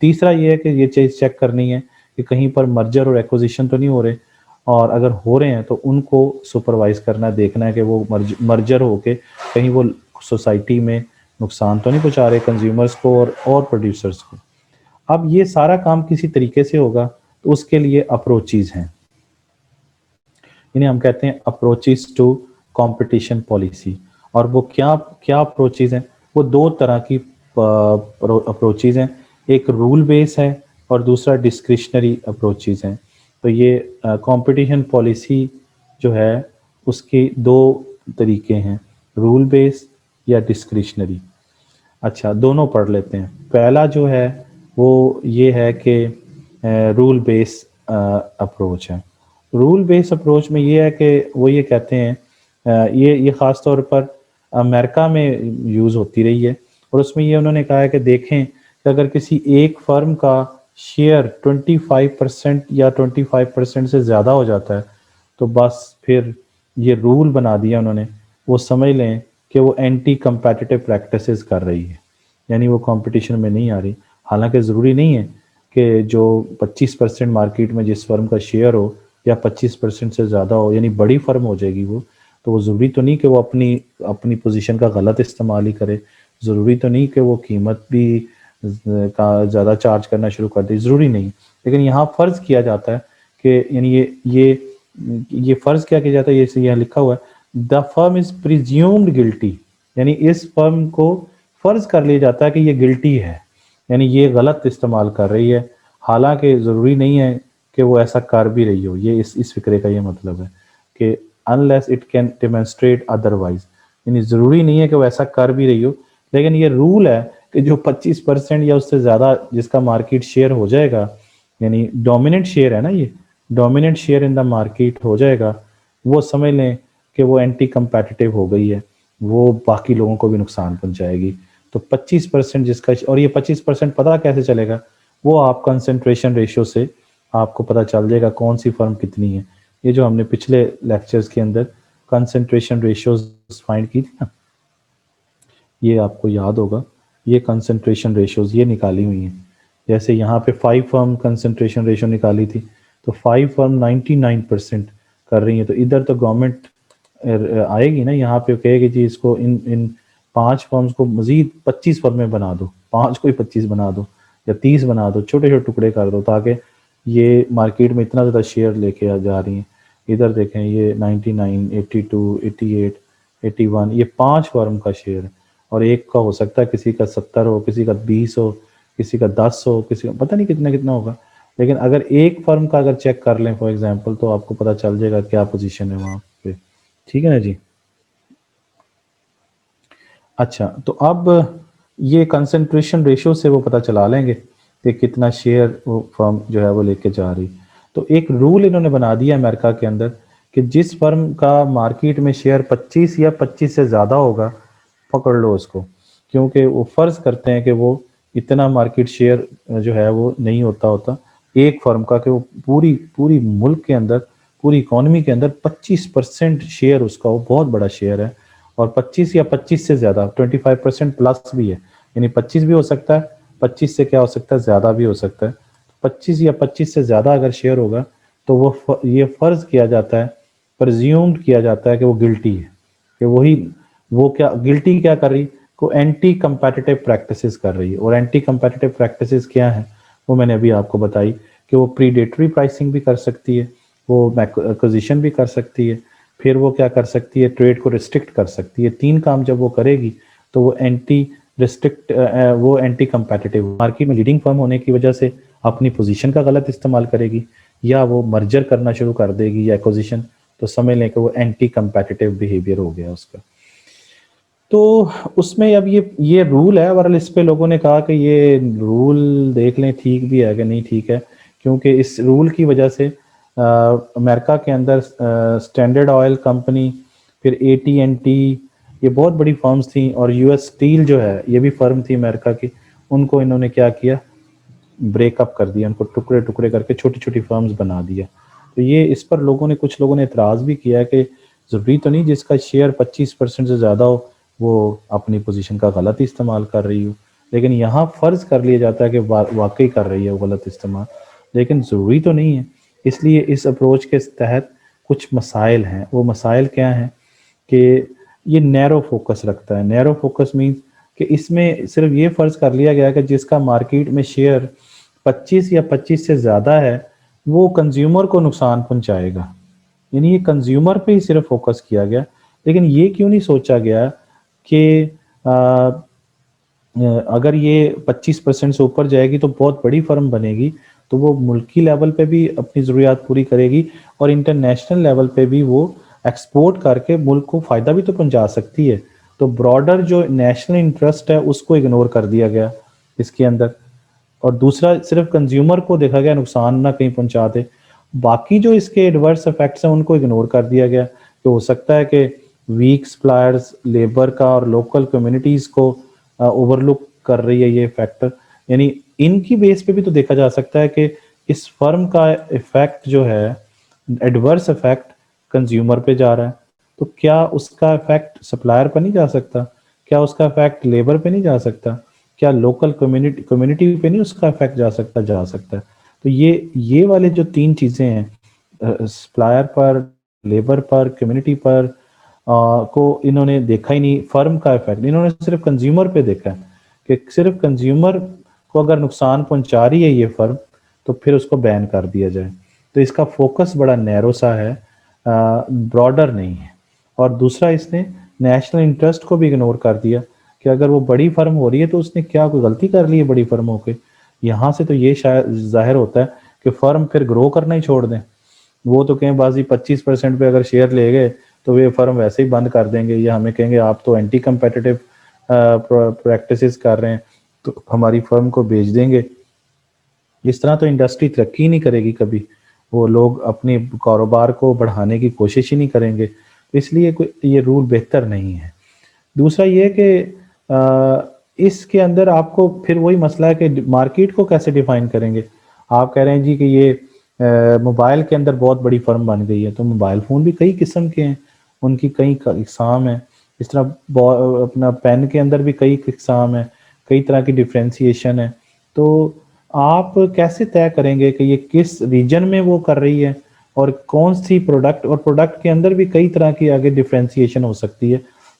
تیسرا یہ ہے کہ یہ چیز چیک کرنی ہے کہ کہیں پر مرجر اور ایکوزیشن تو نہیں ہو رہے، اور اگر ہو رہے ہیں تو ان کو سپروائز کرنا، دیکھنا ہے کہ وہ مرجر ہو کے کہیں وہ سوسائٹی میں نقصان تو نہیں پہنچا رہے کنزیومرز کو اور پروڈیوسرز کو۔ اب یہ سارا کام کسی طریقے سے ہوگا تو اس کے لیے اپروچیز ہیں، یعنی ہم کہتے ہیں اپروچیز ٹو کمپٹیشن پالیسی، اور وہ کیا اپروچیز ہیں، وہ دو طرح کی اپروچیز ہیں، ایک رول بیس ہے اور دوسرا ڈسکریشنری اپروچیز ہیں۔ تو یہ کمپٹیشن پالیسی جو ہے اس کے دو طریقے ہیں، رول بیس یا ڈسکریشنری۔ اچھا دونوں پڑھ لیتے ہیں۔ پہلا جو ہے وہ یہ ہے کہ رول بیس اپروچ ہے۔ رول بیس اپروچ میں یہ ہے کہ وہ یہ کہتے ہیں، یہ خاص طور پر امریکہ میں یوز ہوتی رہی ہے، اور اس میں یہ انہوں نے کہا ہے کہ دیکھیں کہ اگر کسی ایک فرم کا شیئر 25% یا 25% سے زیادہ ہو جاتا ہے تو بس پھر یہ رول بنا دیا انہوں نے، وہ سمجھ لیں کہ وہ اینٹی کمپیٹیٹیو پریکٹسز کر رہی ہے، یعنی وہ کمپٹیشن میں نہیں آ رہی۔ حالانکہ ضروری نہیں ہے کہ جو 25% مارکیٹ میں جس فرم کا شیئر ہو یا 25% سے زیادہ ہو، یعنی بڑی فرم ہو جائے گی وہ، تو وہ ضروری تو نہیں کہ وہ اپنی پوزیشن کا غلط استعمال ہی کرے، ضروری تو نہیں کہ وہ قیمت بھی کا زیادہ چارج کرنا شروع کر دے، ضروری نہیں۔ لیکن یہاں فرض کیا جاتا ہے کہ یعنی یہ فرض کیا جاتا ہے، یہ یہاں لکھا ہوا ہے دا فرم از پریزیومڈ گلٹی، یعنی اس فرم کو فرض کر لیا جاتا ہے کہ یہ گلٹی ہے، یعنی یہ غلط استعمال کر رہی ہے، حالانکہ ضروری نہیں ہے کہ وہ ایسا کر بھی رہی ہو۔ یہ اس فکرے کا یہ مطلب ہے کہ unless it can demonstrate otherwise، یعنی ضروری نہیں ہے کہ وہ ایسا کر بھی رہی ہو، لیکن یہ رول ہے کہ جو 25% یا اس سے زیادہ جس کا مارکیٹ شیئر ہو جائے گا، یعنی ڈومیننٹ شیئر ہے نا، یہ dominant share in the market ہو جائے گا، وہ سمجھ لیں کہ وہ اینٹی کمپیٹیٹیو ہو گئی ہے، وہ باقی لوگوں کو بھی نقصان پہنچائے گی۔ تو 25% جس کا، اور یہ 25% پتہ کیسے چلے گا، وہ آپ کنسنٹریشن ریشو سے آپ کو پتہ چل جائے گا کون سی فرم کتنی ہے۔ یہ جو ہم نے پچھلے لیکچرز کے اندر کنسنٹریشن ریشوز فائنڈ کی تھی نا، یہ آپ کو یاد ہوگا، یہ کنسنٹریشن ریشوز یہ نکالی ہوئی ہیں۔ جیسے یہاں پہ 5 فرم کنسنٹریشن ریشو نکالی تھی، تو 5 فرم 99% کر رہی ہیں، تو ادھر تو گورنمنٹ آئے گی نا، یہاں پہ کہے گی جی اس کو ان 5 فرمز کو مزید 25 فرمیں بنا دو، 5 کو ہی 25 بنا دو، یا 30 بنا دو، چھوٹے چھوٹے ٹکڑے کر دو تاکہ یہ مارکیٹ میں اتنا زیادہ شیئر لے کے جا رہی ہیں۔ ادھر دیکھیں یہ 99، 82، 88، 81، یہ 5 فرم کا شیئر ہے، اور ایک کا ہو سکتا ہے کسی کا 70 ہو، کسی کا 20 ہو، کسی کا 10 ہو، کسی کا پتہ نہیں کتنا کتنا ہوگا، لیکن اگر ایک فرم کا اگر چیک کر لیں فار ایگزامپل تو آپ کو پتہ چل جائے گا کیا پوزیشن ہے وہاں پہ، ٹھیک ہے نا جی۔ اچھا تو اب یہ کنسنٹریشن ریشو سے وہ پتہ چلا لیں گے کہ کتنا شیئر وہ فرم جو ہے وہ لے کے جا رہی۔ تو ایک رول انہوں نے بنا دیا امریکہ کے اندر کہ جس فرم کا مارکیٹ میں شیئر 25 یا 25 سے زیادہ ہوگا پکڑ لو اس کو، کیونکہ وہ فرض کرتے ہیں کہ وہ اتنا مارکیٹ شیئر جو ہے وہ نہیں ہوتا ایک فرم کا کہ وہ پوری ملک کے اندر، پوری اکانومی کے اندر 25% شیئر اس کا وہ بہت بڑا شیئر ہے، اور 25 یا 25 سے زیادہ 25% پلس بھی ہے، یعنی 25 بھی ہو سکتا ہے، 25 سے کیا ہو سکتا ہے زیادہ بھی ہو سکتا ہے، 25 یا 25 سے زیادہ اگر شیئر ہوگا تو وہ یہ فرض کیا جاتا ہے، پرزیومڈ کیا جاتا ہے کہ وہ گلٹی ہے، کہ وہ کیا گلٹی کیا کر رہی، کو اینٹی کمپیٹیٹیو پریکٹسز کر رہی ہے، اور اینٹی کمپیٹیٹیو پریکٹسز کیا ہیں وہ میں نے ابھی آپ کو بتائی کہ وہ پریڈیٹری پرائسنگ بھی کر سکتی ہے، وہ ایکوزیشن بھی کر سکتی ہے، پھر وہ کیا کر سکتی ہے، ٹریڈ کو ریسٹرکٹ کر سکتی ہے۔ 3 کام جب وہ کرے گی تو وہ اینٹی کمپیٹیٹیو مارکیٹ میں لیڈنگ فرم ہونے کی وجہ سے اپنی پوزیشن کا غلط استعمال کرے گی، یا وہ مرجر کرنا شروع کر دے گی یا ایکوزیشن، تو سمجھ لیں کہ وہ اینٹی کمپیٹیٹیو بیہیویئر ہو گیا اس کا۔ تو اس میں اب یہ رول ہے، اور اس پہ لوگوں نے کہا کہ یہ رول دیکھ لیں ٹھیک بھی ہے کہ نہیں ٹھیک ہے، کیونکہ اس رول کی وجہ سے امریکہ کے اندر اسٹینڈرڈ آئل کمپنی، پھر AT&T، یہ بہت بڑی فرمز تھیں، اور US اسٹیل جو ہے یہ بھی فرم تھی امریکہ کی، ان کو انہوں نے کیا کیا، بریک اپ کر دیا، ان کو ٹکڑے ٹکڑے کر کے چھوٹی چھوٹی فرمز بنا دیا۔ تو یہ اس پر کچھ لوگوں نے اعتراض بھی کیا کہ ضروری تو نہیں جس کا شیئر 25% سے زیادہ ہو وہ اپنی پوزیشن کا غلط استعمال کر رہی ہو، لیکن یہاں فرض کر لیا جاتا ہے کہ واقعی کر رہی ہے وہ غلط استعمال، لیکن ضروری تو نہیں ہے۔ اس لیے اس اپروچ کے تحت کچھ مسائل ہیں، وہ مسائل کیا ہیں کہ یہ نیرو فوکس رکھتا ہے۔ نیرو فوکس مینز کہ اس میں صرف یہ فرض کر لیا گیا کہ جس کا مارکیٹ میں شیئر 25 یا 25 سے زیادہ ہے وہ کنزیومر کو نقصان پہنچائے گا، یعنی یہ کنزیومر پہ ہی صرف فوکس کیا گیا، لیکن یہ کیوں نہیں سوچا گیا کہ اگر یہ 25% سے اوپر جائے گی تو بہت بڑی فرم بنے گی، تو وہ ملکی لیول پہ بھی اپنی ضروریات پوری کرے گی، اور انٹرنیشنل لیول پہ بھی وہ ایکسپورٹ کر کے ملک کو فائدہ بھی تو پہنچا سکتی ہے۔ تو براڈر جو نیشنل انٹرسٹ ہے اس کو اگنور کر دیا گیا اس کے اندر، اور دوسرا صرف کنزیومر کو دیکھا گیا نقصان نہ کہیں پہنچاتے، باقی جو اس کے ایڈورس افیکٹس ہیں ان کو اگنور کر دیا گیا، کہ ہو سکتا ہے کہ ویک سپلائرز، لیبر کا اور لوکل کمیونٹیز کو اوور لک کر رہی ہے یہ فیکٹر، یعنی ان کی بیس پہ بھی تو دیکھا جا سکتا ہے کہ اس فرم کا ایفیکٹ جو ہے ایڈورس ایفیکٹ کنزیومر پہ جا رہا ہے، تو کیا اس کا ایفیکٹ سپلائر پہ نہیں جا سکتا، کیا اس کا ایفیکٹ لیبر پہ نہیں جا سکتا، کیا لوکل کمیونٹی پہ نہیں اس کا ایفیکٹ جا سکتا ہے۔ تو یہ والے جو 3 چیزیں ہیں، سپلائر پر، لیبر پر، کمیونٹی پر، کو انہوں نے دیکھا ہی نہیں فرم کا ایفیکٹ، انہوں نے صرف کنزیومر پہ دیکھا ہے کہ صرف کنزیومر کو اگر نقصان پہنچا رہی ہے یہ فرم تو پھر اس کو بین کر دیا جائے۔ تو اس کا فوکس بڑا نیرو سا ہے، براڈر نہیں ہے۔ اور دوسرا اس نے نیشنل انٹرسٹ کو بھی اگنور کر دیا کہ اگر وہ بڑی فرم ہو رہی ہے تو اس نے کیا کوئی غلطی کر لی ہے بڑی فرم ہو کے، یہاں سے تو یہ شاید ظاہر ہوتا ہے کہ فرم پھر گرو کرنا ہی چھوڑ دیں، وہ تو کہیں بازی 25% پہ اگر شیئر لے گئے تو یہ فرم ویسے ہی بند کر دیں گے، یا ہمیں کہیں گے آپ تو اینٹی کمپیٹیٹیو پریکٹسز کر رہے ہیں تو ہماری فرم کو بیچ دیں گے۔ اس طرح تو انڈسٹری ترقی نہیں کرے گی کبھی، وہ لوگ اپنے کاروبار کو بڑھانے کی کوشش ہی نہیں کریں گے، اس لیے یہ رول بہتر نہیں ہے۔ دوسرا یہ کہ اس کے اندر آپ کو پھر وہی مسئلہ ہے کہ مارکیٹ کو کیسے ڈیفائن کریں گے۔ آپ کہہ رہے ہیں جی کہ یہ موبائل کے اندر بہت بڑی فرم بن گئی ہے، تو موبائل فون بھی کئی قسم کے ہیں، ان کی کئی اقسام ہیں، اس طرح اپنا پین کے اندر بھی کئی اقسام ہیں، کئی طرح کی ڈیفرینسیشن ہے۔ تو آپ کیسے طے کریں گے کہ یہ کس ریجن میں وہ کر رہی ہے اور کون سی پروڈکٹ، اور پروڈکٹ کے اندر بھی کئی طرح کی آگے ڈیفرینسیشن ہو سکتی ہے،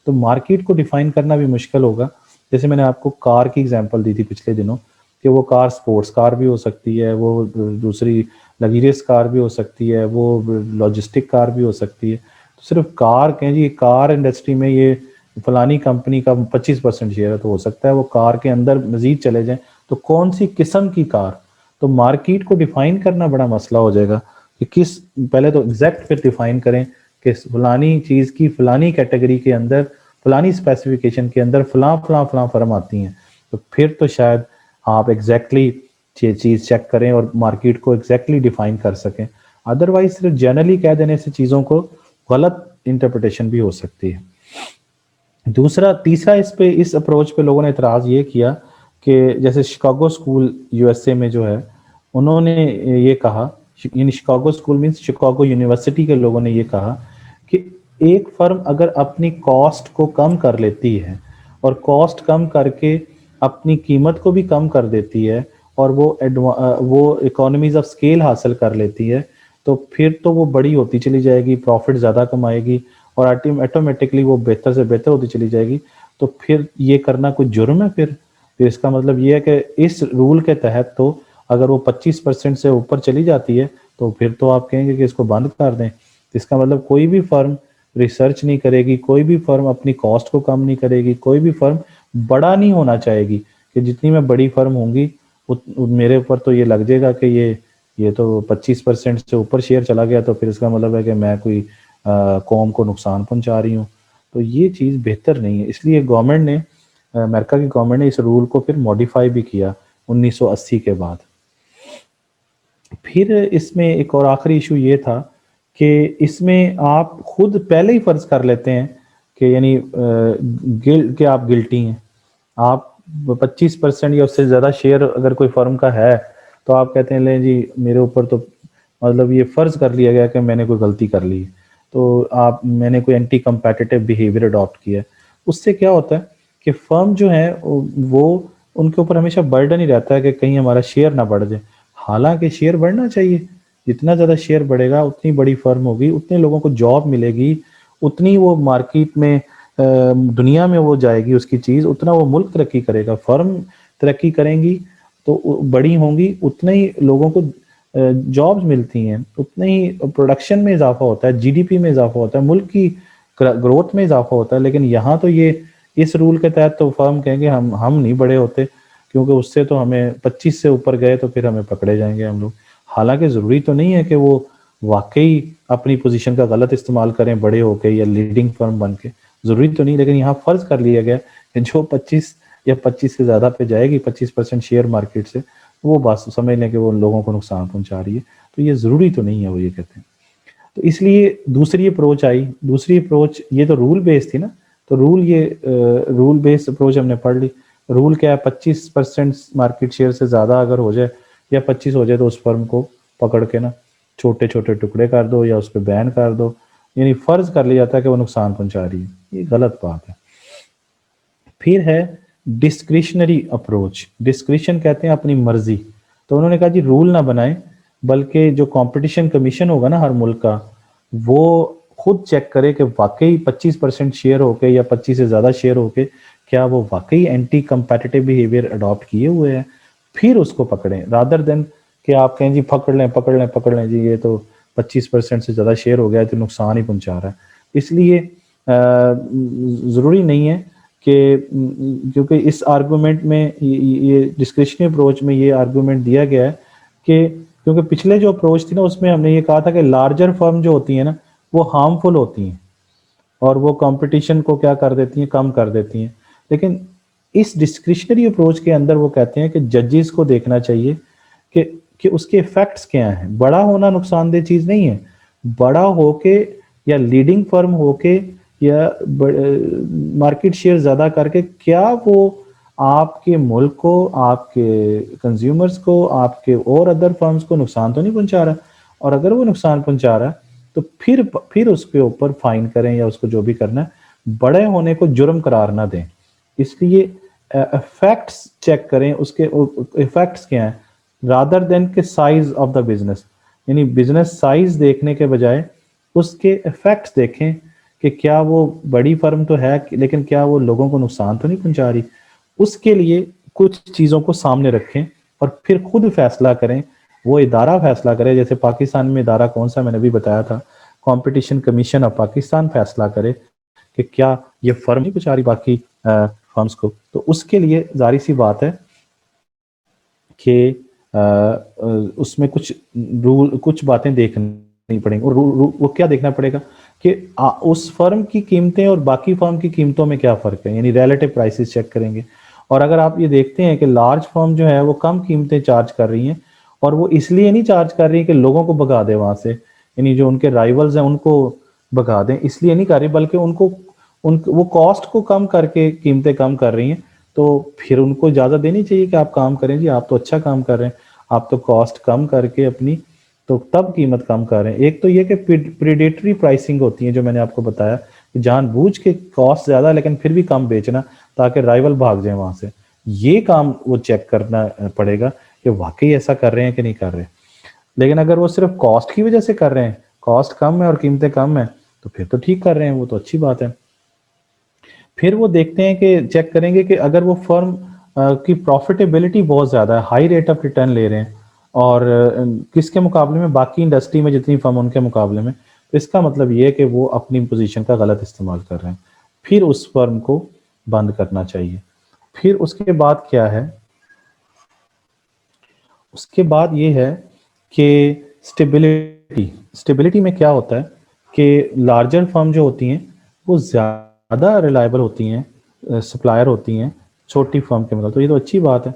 تو مارکیٹ کو ڈیفائن کرنا بھی مشکل ہوگا۔ جیسے میں نے آپ کو کار کی ایگزامپل دی تھی پچھلے دنوں، کہ وہ کار سپورٹس کار بھی ہو سکتی ہے، وہ دوسری لگیریس کار بھی ہو سکتی ہے، وہ لاجسٹک کار بھی ہو سکتی ہے. تو صرف کار کہیں جی کار انڈسٹری میں یہ فلانی کمپنی کا 25% شیئر ہے، تو ہو سکتا ہے وہ کار کے اندر مزید چلے جائیں تو کون سی قسم کی کار. تو مارکیٹ کو ڈیفائن کرنا بڑا مسئلہ ہو جائے گا کہ کس، پہلے تو ایگزیکٹ پھر ڈیفائن کریں کہ فلانی چیز کی فلانی کیٹیگری کے اندر فلانی اسپیسیفیکیشن کے اندر فلاں فلاں فلاں فرم آتی ہیں. تو پھر تو شاید آپ ایگزیکٹلی چیز چیک کریں اور مارکیٹ کو ایگزیکٹلی ڈیفائن کر سکیں. ادروائز صرف جنرلی کہہ دینے سے چیزوں کو غلط انٹرپریٹیشن بھی ہو سکتی ہے. تیسرا اس اپروچ پہ لوگوں نے اعتراض یہ کیا کہ جیسے Chicago school U S A میں جو ہے انہوں نے یہ کہا، یعنی Chicago school means Chicago university کے لوگوں نے یہ کہا کہ ایک فرم اگر اپنی کاسٹ کو کم کر لیتی ہے اور کاسٹ کم کر کے اپنی قیمت کو بھی کم کر دیتی ہے اور وہ اکانومیز آف اسکیل حاصل کر لیتی ہے، تو پھر تو وہ بڑی ہوتی چلی جائے گی، پروفٹ زیادہ کمائے گی اور آٹومیٹکلی وہ بہتر سے بہتر ہوتی چلی جائے گی. تو پھر یہ کرنا کوئی جرم ہے؟ پھر اس کا مطلب یہ ہے کہ اس رول کے تحت تو اگر وہ 25% سے اوپر چلی جاتی ہے تو پھر تو آپ کہیں گے کہ اس کو بند کر دیں. اس کا مطلب کوئی بھی فرم ریسرچ نہیں کرے گی، کوئی بھی فرم اپنی کاسٹ کو کم نہیں کرے گی، کوئی بھی فرم بڑا نہیں ہونا چاہے گی کہ جتنی میں بڑی فرم ہوں گی میرے اوپر تو یہ لگ جائے گا کہ یہ تو 25% سے اوپر شیئر چلا گیا تو پھر اس کا مطلب ہے کہ میں کوئی قوم کو نقصان پہنچا رہی ہوں. تو یہ چیز بہتر نہیں ہے. اس لیے گورنمنٹ نے، امریکہ کی گورنمنٹ نے اس رول کو پھر موڈیفائی بھی کیا 1980 کے بعد. پھر اس میں ایک اور آخری ایشو یہ تھا کہ اس میں آپ خود پہلے ہی فرض کر لیتے ہیں کہ یعنی کہ آپ گلٹی ہیں. آپ 25% یا اس سے زیادہ شیئر اگر کوئی فرم کا ہے تو آپ کہتے ہیں لیں جی میرے اوپر تو مطلب یہ فرض کر لیا گیا کہ میں نے کوئی غلطی کر لی، تو میں نے کوئی اینٹی کمپیٹیٹیو بیہیویئر اڈاپٹ کیا. اس سے کیا ہوتا ہے کہ فرم جو ہیں وہ ان کے اوپر ہمیشہ برڈن ہی رہتا ہے کہ کہیں ہمارا شیئر نہ بڑھ جائے. حالانکہ شیئر بڑھنا چاہیے، جتنا زیادہ شیئر بڑھے گا اتنی بڑی فرم ہوگی، اتنے لوگوں کو جاب ملے گی، اتنی وہ مارکیٹ میں دنیا میں وہ جائے گی اس کی چیز، اتنا وہ ملک ترقی کرے گا. فرم ترقی کریں گی تو بڑی ہوں گی، اتنے ہی لوگوں کو جابز ملتی ہیں، اتنے ہی پروڈکشن میں اضافہ ہوتا ہے، جی ڈی پی میں اضافہ ہوتا ہے، ملک کی گروتھ میں اضافہ ہوتا ہے. لیکن یہاں تو یہ اس رول کے تحت تو فرم کہیں گے ہم نہیں بڑے ہوتے کیونکہ اس سے تو ہمیں 25 سے اوپر گئے تو پھر ہمیں پکڑے جائیں گے ہم لوگ. حالانکہ ضروری تو نہیں ہے کہ وہ واقعی اپنی پوزیشن کا غلط استعمال کریں بڑے ہو کے یا لیڈنگ فرم بن کے، ضروری تو نہیں. لیکن یہاں فرض کر لیا گیا کہ جو 25 سے زیادہ پہ جائے گی 25% شیئر مارکیٹ سے، وہ بس سمجھ لیں کہ وہ لوگوں کو نقصان پہنچا رہی ہے. تو یہ ضروری تو نہیں ہے، وہ یہ کہتے ہیں. تو اس لیے دوسری اپروچ آئی. دوسری اپروچ یہ تو رول بیس تھی نا، تو رول بیس اپروچ ہم نے پڑھ لی. رول کیا ہے؟ 25% مارکیٹ شیئر سے زیادہ اگر ہو جائے یا 25 ہو جائے تو اس فرم کو پکڑ کے نا چھوٹے چھوٹے ٹکڑے کر دو یا اس پہ بین کر دو. یعنی فرض کر لیا جاتا ہے کہ وہ نقصان پہنچا رہی ہے. یہ غلط بات ہے. پھر ہے ڈسکریشنری اپروچ. ڈسکریشن کہتے ہیں اپنی مرضی. تو انہوں نے کہا جی رول نہ بنائیں بلکہ جو کمپٹیشن کمیشن ہوگا نا ہر ملک کا، وہ خود چیک کرے کہ واقعی 25% شیئر ہو کے یا 25 سے زیادہ شیئر ہو کے کیا وہ واقعی اینٹی کمپیٹیٹیو بیہیویئر اڈاپٹ کیے ہوئے ہیں، پھر اس کو پکڑیں. رادر دین کہ آپ کہیں جی پکڑ لیں جی یہ تو 25% سے زیادہ شیئر ہو گیا ہے تو نقصان ہی پہنچا رہا ہے. اس لیے ضروری نہیں ہے کہ کیونکہ اس آرگومنٹ میں یہ ڈسکریشنری اپروچ میں یہ آرگومنٹ دیا گیا ہے کہ کیونکہ پچھلے جو اپروچ تھی نا اس میں ہم نے یہ کہا تھا کہ لارجر فرم جو ہوتی ہیں نا وہ ہارمفل ہوتی ہیں اور وہ کمپٹیشن کو کیا کر دیتی ہیں، کم کر دیتی ہیں. لیکن اس ڈسکریشنری اپروچ کے اندر وہ کہتے ہیں کہ ججز کو دیکھنا چاہیے کہ اس کے ایفیکٹس کیا ہیں. بڑا ہونا نقصان دہ چیز نہیں ہے. بڑا ہو کے یا لیڈنگ فرم ہو کے یا مارکیٹ شیئر زیادہ کر کے کیا وہ آپ کے ملک کو، آپ کے کنزیومرز کو، آپ کے اور ادر فرمز کو نقصان تو نہیں پہنچا رہا؟ اور اگر وہ نقصان پہنچا رہا ہے تو پھر اس کے اوپر فائن کریں یا اس کو جو بھی کرنا ہے، بڑے ہونے کو جرم قرار نہ دیں. اس لیے ایفیکٹس چیک کریں، اس کے ایفیکٹس کیا ہیں رادر دین کے سائز آف دا بزنس. یعنی بزنس سائز دیکھنے کے بجائے اس کے ایفیکٹس دیکھیں کہ کیا وہ بڑی فرم تو ہے لیکن کیا وہ لوگوں کو نقصان تو نہیں پہنچا رہی. اس کے لیے کچھ چیزوں کو سامنے رکھیں اور پھر خود فیصلہ کریں. وہ ادارہ فیصلہ کرے, جیسے پاکستان میں ادارہ کون سا میں نے بھی بتایا تھا, کمپٹیشن کمیشن آف پاکستان فیصلہ کرے کہ کیا یہ فرم نہیں بچا رہی باقی فرمز کو. تو اس کے لیے ظاہر سی بات ہے کہ اس میں کچھ رول, کچھ باتیں دیکھنی پڑیں گی. اور وہ کیا دیکھنا پڑے گا کہ اس فرم کی قیمتیں اور باقی فرم کی قیمتوں میں کیا فرق ہے, یعنی ریلیٹو پرائسز چیک کریں گے. اور اگر آپ یہ دیکھتے ہیں کہ لارج فرم جو ہے وہ کم قیمتیں چارج کر رہی ہیں, اور وہ اس لیے نہیں چارج کر رہی کہ لوگوں کو بھگا دے وہاں سے, یعنی جو ان کے رائیولز ہیں ان کو بھگا دیں, اس لیے نہیں کر رہی, بلکہ ان کو وہ کاسٹ کو کم کر کے قیمتیں کم کر رہی ہیں. تو پھر ان کو اجازت دینی چاہیے کہ آپ کام کریں, جی آپ تو اچھا کام کر رہے ہیں, آپ تو کاسٹ کم کر کے اپنی تو تب قیمت کم کر رہے ہیں. ایک تو یہ کہ پریڈیٹری پرائسنگ ہوتی ہے جو میں نے آپ کو بتایا, کہ جان بوجھ کے کاسٹ زیادہ لیکن پھر بھی کم بیچنا تاکہ رائیول بھاگ جائیں وہاں سے. یہ کام وہ چیک کرنا پڑے گا کہ واقعی ایسا کر رہے ہیں کہ نہیں کر رہے. لیکن اگر وہ صرف کاسٹ کی وجہ سے کر رہے ہیں, کاسٹ کم ہے اور قیمتیں کم ہیں, تو پھر تو ٹھیک کر رہے ہیں, وہ تو اچھی بات ہے. پھر وہ دیکھتے ہیں کہ چیک کریں گے کہ اگر وہ فرم کی پروفیٹیبلٹی بہت زیادہ ہے, ہائی ریٹ آف ریٹرن لے رہے ہیں, اور کس کے مقابلے میں, باقی انڈسٹری میں جتنی فرم ان کے مقابلے میں, تو اس کا مطلب یہ ہے کہ وہ اپنی پوزیشن کا غلط استعمال کر رہے ہیں. پھر اس فرم کو بند کرنا چاہیے. پھر اس کے بعد کیا ہے, اس کے بعد یہ ہے کہ اسٹیبلٹی میں کیا ہوتا ہے کہ لارجر فرم جو ہوتی ہیں وہ زیادہ ریلائبل ہوتی ہیں, سپلائر ہوتی ہیں چھوٹی فرم کے مطلب, تو یہ تو اچھی بات ہے.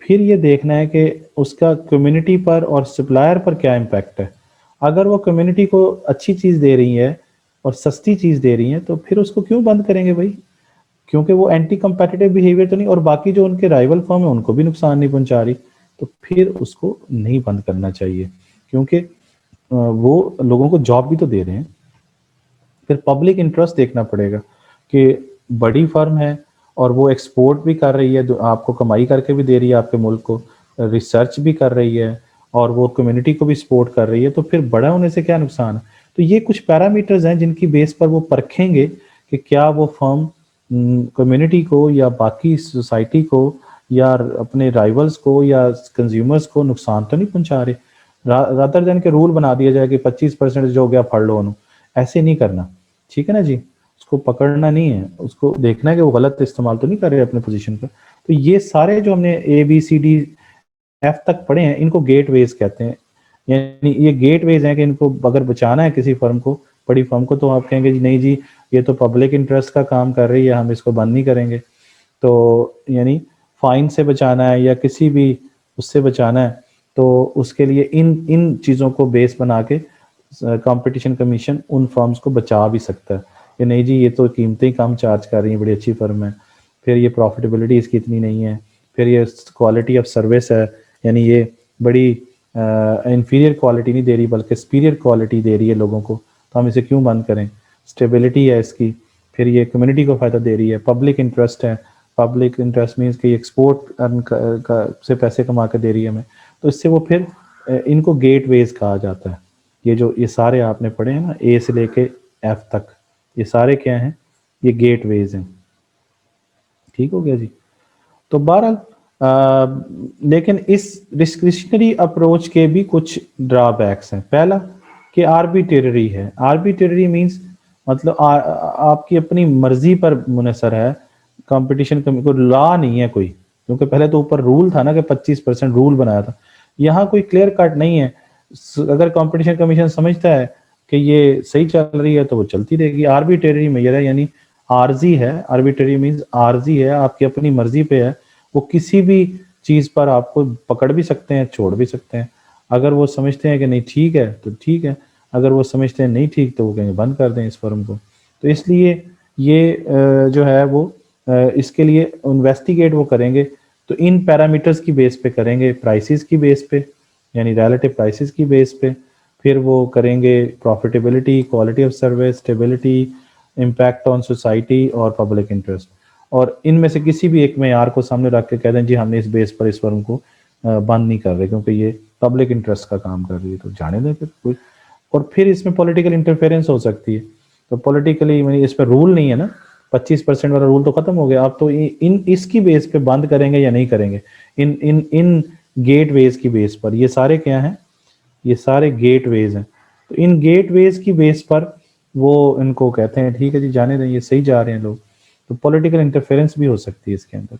پھر یہ دیکھنا ہے کہ اس کا کمیونٹی پر اور سپلائر پر کیا امپیکٹ ہے. اگر وہ کمیونٹی کو اچھی چیز دے رہی ہے اور سستی چیز دے رہی ہیں تو پھر اس کو کیوں بند کریں گے بھائی, کیونکہ وہ اینٹی کمپیٹیٹو بیہیویئر تو نہیں, اور باقی جو ان کے رائیول فرم ہیں ان کو بھی نقصان نہیں پہنچا رہی, تو پھر اس کو نہیں بند کرنا چاہیے, کیونکہ وہ لوگوں کو جاب بھی تو دے رہے ہیں. پھر پبلک انٹرسٹ دیکھنا پڑے گا کہ بڑی فرم ہے اور وہ ایکسپورٹ بھی کر رہی ہے, آپ کو کمائی کر کے بھی دے رہی ہے آپ کے ملک کو, ریسرچ بھی کر رہی ہے, اور وہ کمیونٹی کو بھی سپورٹ کر رہی ہے, تو پھر بڑا ہونے سے کیا نقصان ہے. تو یہ کچھ پیرامیٹرز ہیں جن کی بیس پر وہ پرکھیں گے کہ کیا وہ فرم کمیونٹی کو یا باقی سوسائٹی کو یا اپنے رائیولز کو یا کنزیومرز کو نقصان تو نہیں پہنچا رہے. رادر دین کے رول بنا دیا جائے کہ 25% جو ہو گیا پھڑ لو انہوں, ایسے نہیں کرنا, ٹھیک ہے نا جی. اس کو پکڑنا نہیں ہے, اس کو دیکھنا ہے کہ وہ غلط استعمال تو نہیں کر رہے اپنے پوزیشن کا. تو یہ سارے جو ہم نے ABCDF تک پڑھے ہیں ان کو گیٹ ویز کہتے ہیں. یعنی یہ گیٹ ویز ہیں کہ ان کو اگر بچانا ہے کسی فرم کو, بڑی فرم کو, تو آپ کہیں گے جی نہیں جی یہ تو پبلک انٹرسٹ کا کام کر رہی ہے, ہم اس کو بند نہیں کریں گے. تو یعنی فائن سے بچانا ہے یا کسی بھی اس سے بچانا ہے, تو اس کے لیے ان چیزوں کو بیس بنا کے کمپٹیشن کمیشن ان فرمز کو بچا بھی سکتا ہے کہ نہیں جی یہ تو قیمتیں کم چارج کر رہی ہیں, بڑی اچھی فرم ہے, پھر یہ پروفیٹیبلٹی اس کی اتنی نہیں ہے, پھر یہ کوالٹی آف سروس ہے, یعنی یہ بڑی انفیریئر کوالٹی نہیں دے رہی بلکہ سپیریئر کوالٹی دے رہی ہے لوگوں کو, تو ہم اسے کیوں بند کریں. اسٹیبلٹی ہے اس کی, پھر یہ کمیونٹی کو فائدہ دے رہی ہے, پبلک انٹرسٹ ہے, پبلک انٹرسٹ مینس کہ یہ ایکسپورٹ سے پیسے کما کے دے رہی ہے ہمیں, تو اس سے وہ پھر ان کو گیٹ ویز کہا جاتا ہے. یہ سارے آپ نے پڑھے ہیں نا, A سے لے کے F تک, یہ سارے کیا ہیں, یہ گیٹ ویز ہیں. ٹھیک ہو گیا جی. تو بہرحال لیکن اس ڈسکریشنری اپروچ کے بھی کچھ ڈرا بیکس ہیں. پہلا کہ آربیٹریری ہے. آربیٹریری مینس مطلب آپ کی اپنی مرضی پر منحصر ہے, کمپٹیشن کوئی لا نہیں ہے کوئی, کیونکہ پہلے تو اوپر رول تھا نا کہ 25% رول بنایا تھا, یہاں کوئی کلیئر کٹ نہیں ہے. اگر کمپٹیشن کمیشن سمجھتا ہے کہ یہ صحیح چل رہی ہے تو وہ چلتی رہے گی. آربیٹری میئر ہے, یعنی عارضی ہے. آربیٹری مینز عارضی ہے, آپ کی اپنی مرضی پہ ہے, وہ کسی بھی چیز پر آپ کو پکڑ بھی سکتے ہیں, چھوڑ بھی سکتے ہیں. اگر وہ سمجھتے ہیں کہ نہیں ٹھیک ہے تو ٹھیک ہے, اگر وہ سمجھتے ہیں نہیں ٹھیک تو وہ کہیں بند کر دیں اس فرم کو. تو اس لیے یہ جو ہے وہ اس کے لیے انویسٹیگیٹ وہ کریں گے تو ان پیرامیٹرز کی بیس پہ کریں گے, پرائسز کی بیس پہ, یعنی ریلیٹو پرائسز کی بیس پہ. پھر وہ کریں گے profitability, quality of service, stability, impact on society اور پبلک انٹرسٹ. اور ان میں سے کسی بھی ایک معیار کو سامنے رکھ کے کہہ دیں جی ہم نے اس بیس پر اس فرم کو بند نہیں کر رہے کیونکہ یہ پبلک انٹرسٹ کا کام کر رہی ہے, تو جانے دیں پھر کوئی. اور پھر اس میں پولیٹیکل انٹرفیئرنس ہو سکتی ہے, تو پولیٹیکلی اس پہ رول نہیں ہے نا, 25% والا رول تو ختم ہو گیا، آپ تو اس کی بیس پہ بند کریں گے یا نہیں کریں گے، ان گیٹ ویز کی بیس پر. یہ سارے کیا ہیں؟ یہ سارے گیٹ ویز ہیں. تو ان گیٹ ویز کی بیس پر وہ ان کو کہتے ہیں ٹھیک ہے جی جانے دیں، یہ صحیح جا رہے ہیں لوگ. تو پولیٹیکل انٹرفیرنس بھی ہو سکتی ہے اس کے اندر.